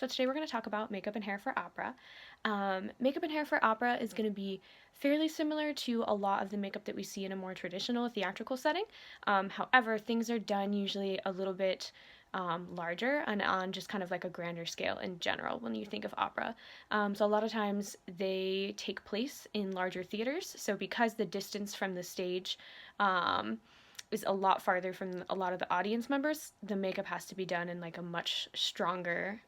So today we're going to talk about makeup and hair for opera. Makeup and hair for opera is going to be fairly similar to a lot of the makeup that we see in a more traditional theatrical setting. However, things are done usually a little bit larger and on just kind of like a grander scale in general when you think of opera. So a lot of times they take place in larger theaters. So because the distance from the stage um, is a lot farther from a lot of the audience members, the makeup has to be done in like a much stronger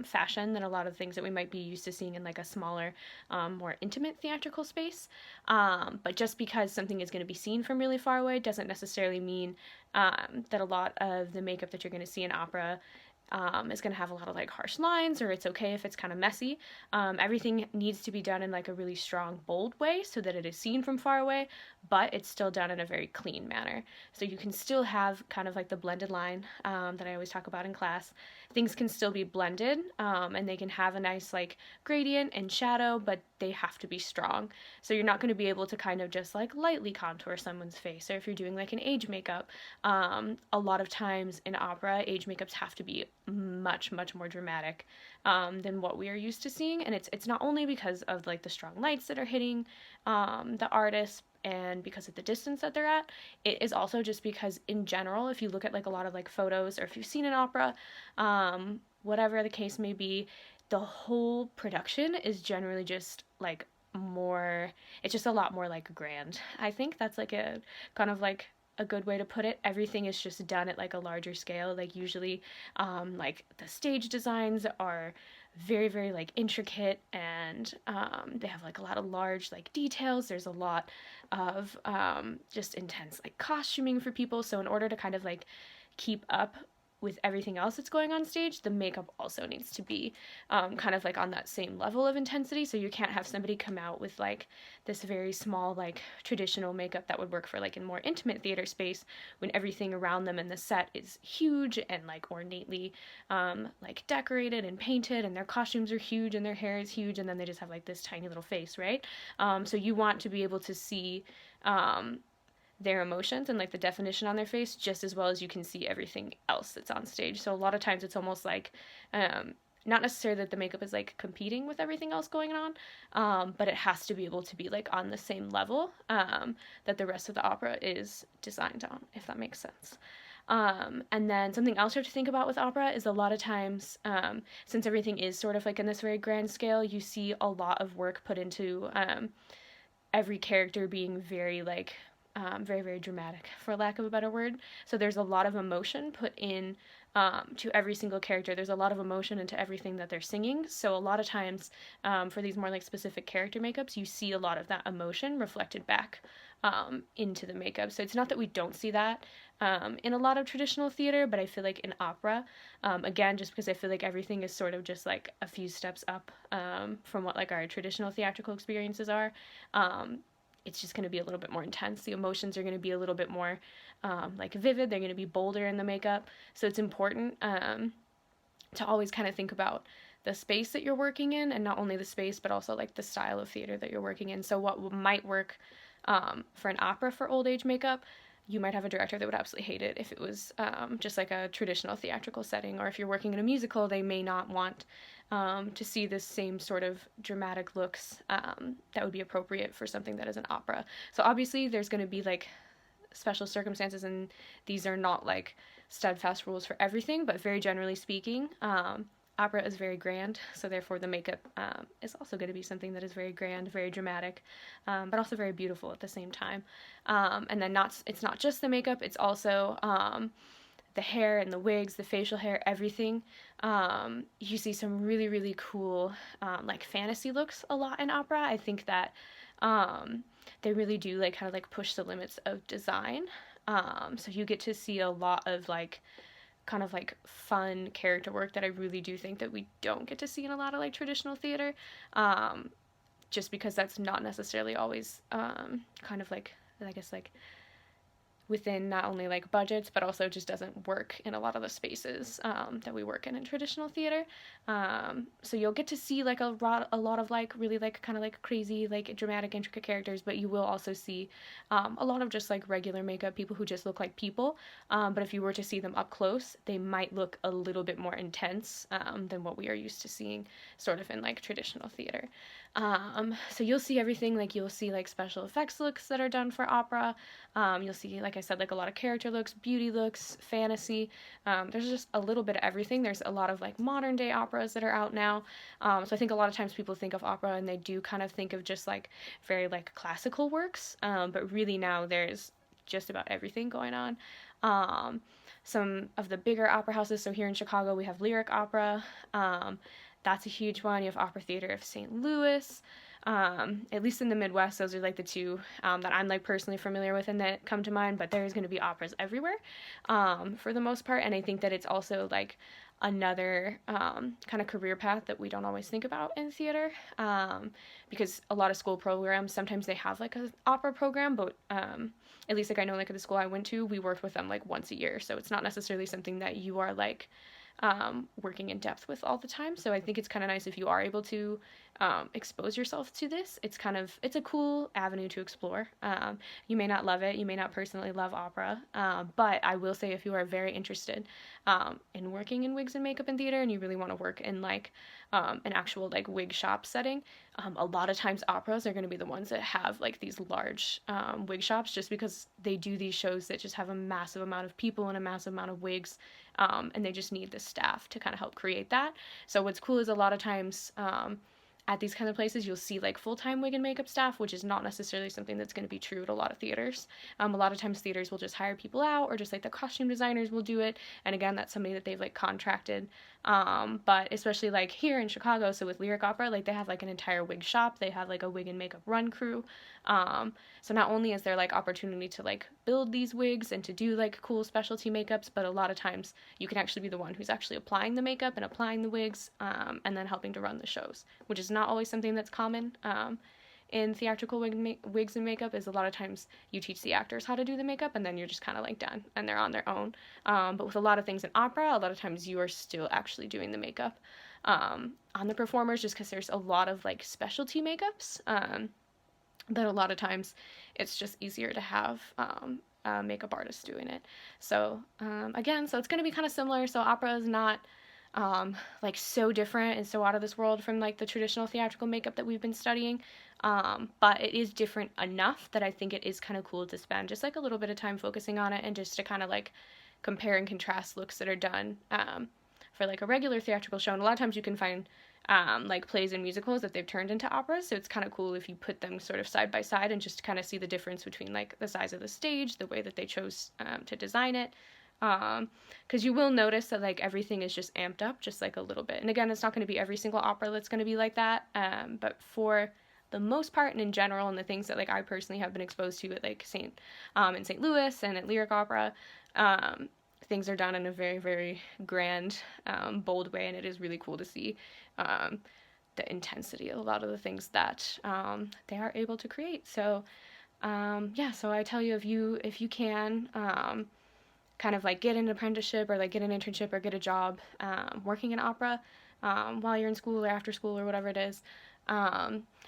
fashion than a lot of things that we might be used to seeing in like a smaller, more intimate theatrical space. But just because something is going to be seen from really far away doesn't necessarily mean that a lot of the makeup that you're going to see in opera is going to have a lot of like harsh lines, or it's okay if it's kind of messy. Everything needs to be done in like a really strong, bold way so that it is seen from far away, but it's still done in a very clean manner. So you can still have kind of like the blended line that I always talk about in class. Things can still be blended and they can have a nice like gradient and shadow, but they have to be strong. So you're not going to be able to kind of just like lightly contour someone's face, or if you're doing like an age makeup, a lot of times in opera, age makeups have to be much, much more dramatic than what we are used to seeing. And it's not only because of like the strong lights that are hitting the artist and because of the distance that they're at. It is also just because in general, if you look at like a lot of like photos, or if you've seen an opera, whatever the case may be, the whole production is generally just like more, it's just a lot more like grand. I think that's like a kind of like a good way to put it. Everything is just done at like a larger scale. Like usually like the stage designs are very, very like intricate, and they have like a lot of large like details. There's a lot of just intense like costuming for people. So in order to kind of like keep up with everything else that's going on stage, the makeup also needs to be kind of like on that same level of intensity. So you can't have somebody come out with like this very small, like traditional makeup that would work for like in more intimate theater space when everything around them in the set is huge and like ornately like decorated and painted, and their costumes are huge and their hair is huge, and then they just have like this tiny little face, right? So you want to be able to see their emotions and like the definition on their face just as well as you can see everything else that's on stage. So a lot of times it's almost like not necessarily that the makeup is like competing with everything else going on, but it has to be able to be like on the same level that the rest of the opera is designed on, if that makes sense. And then something else you have to think about with opera is a lot of times, since everything is sort of like in this very grand scale, you see a lot of work put into every character being very like very, very dramatic, for lack of a better word. So there's a lot of emotion put in to every single character. There's a lot of emotion into everything that they're singing. So a lot of times, for these more like specific character makeups, you see a lot of that emotion reflected back into the makeup. So it's not that we don't see that in a lot of traditional theater, but I feel like in opera, again, just because I feel like everything is sort of just like a few steps up from what like our traditional theatrical experiences are, it's just going to be a little bit more intense. The emotions are going to be a little bit more like vivid. They're going to be bolder in the makeup. So it's important to always kind of think about the space that you're working in, and not only the space, but also like the style of theater that you're working in. So what might work for an opera for old age makeup, you might have a director that would absolutely hate it if it was just like a traditional theatrical setting. Or if you're working in a musical, they may not want to see this same sort of dramatic looks that would be appropriate for something that is an opera. So obviously there's going to be like special circumstances, and these are not like steadfast rules for everything, but very generally speaking, opera is very grand, so therefore the makeup is also going to be something that is very grand, very dramatic, but also very beautiful at the same time. And then it's not just the makeup, it's also the hair and the wigs, the facial hair, everything. You see some really, really cool like fantasy looks a lot in opera. I think that they really do like kind of like push the limits of design. So you get to see a lot of like kind of like fun character work that I really do think that we don't get to see in a lot of like traditional theater, just because that's not necessarily always kind of like, I guess like within not only like budgets, but also just doesn't work in a lot of the spaces that we work in traditional theater. So you'll get to see like a lot of like really like kind of like crazy like dramatic intricate characters, but you will also see a lot of just like regular makeup people who just look like people. But if you were to see them up close, they might look a little bit more intense than what we are used to seeing sort of in like traditional theater. So you'll see everything, like you'll see like special effects looks that are done for opera. You'll see, like I said, like a lot of character looks, beauty looks, fantasy. There's just a little bit of everything. There's a lot of like modern day operas that are out now. So I think a lot of times people think of opera and they do kind of think of just like very like classical works. But really now there's just about everything going on. Some of the bigger opera houses. So here in Chicago, we have Lyric Opera. That's a huge one. You have Opera Theater of St. Louis. At least in the Midwest, those are like the two that I'm like personally familiar with and that come to mind. But there's going to be operas everywhere for the most part, and I think that it's also like another kind of career path that we don't always think about in theater, because a lot of school programs sometimes they have like an opera program, but at least like I know like at the school I went to, we worked with them like once a year, so it's not necessarily something that you are like working in depth with all the time. So I think it's kind of nice if you are able to expose yourself to this. It's a cool avenue to explore. You may not love it. You may not personally love opera. But I will say if you are very interested in working in wigs and makeup and theater and you really want to work in like an actual like wig shop setting, a lot of times operas are going to be the ones that have like these large wig shops, just because they do these shows that just have a massive amount of people and a massive amount of wigs, and they just need the staff to kind of help create that. So what's cool is a lot of times at these kind of places, you'll see like full-time wig and makeup staff, which is not necessarily something that's going to be true at a lot of theaters. A lot of times theaters will just hire people out, or just like the costume designers will do it. And again, that's somebody that they've like contracted. But especially like here in Chicago, so with Lyric Opera, like they have like an entire wig shop. They have like a wig and makeup run crew. So not only is there like opportunity to like build these wigs and to do like cool specialty makeups, but a lot of times you can actually be the one who's actually applying the makeup and applying the wigs, and then helping to run the shows, which is not always something that's common in theatrical wigs and makeup. Is a lot of times you teach the actors how to do the makeup and then you're just kind of like done and they're on their own. But with a lot of things in opera, a lot of times you are still actually doing the makeup on the performers, just because there's a lot of like specialty makeups that a lot of times it's just easier to have makeup artists doing it. So again, so it's going to be kind of similar. So opera is not like so different and so out of this world from like the traditional theatrical makeup that we've been studying, but it is different enough that I think it is kind of cool to spend just like a little bit of time focusing on it and just to kind of like compare and contrast looks that are done for like a regular theatrical show. And a lot of times you can find like plays and musicals that they've turned into operas, so it's kind of cool if you put them sort of side by side and just kind of see the difference between like the size of the stage, the way that they chose to design it, because you will notice that like everything is just amped up just like a little bit. And again, it's not going to be every single opera that's going to be like that, but for the most part and in general, and the things that like I personally have been exposed to at like in St. Louis and at Lyric Opera, things are done in a very, very grand, bold way, and it is really cool to see the intensity of a lot of the things that they are able to create. So yeah, so I tell you, if you can kind of like get an apprenticeship or like get an internship or get a job working in opera while you're in school or after school or whatever it is,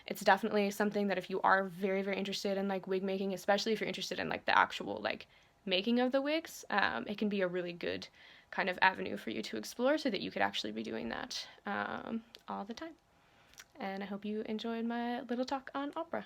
it's definitely something that if you are very, very interested in like wig making, especially if you're interested in like the actual like making of the wigs, it can be a really good kind of avenue for you to explore so that you could actually be doing that all the time. And I hope you enjoyed my little talk on opera.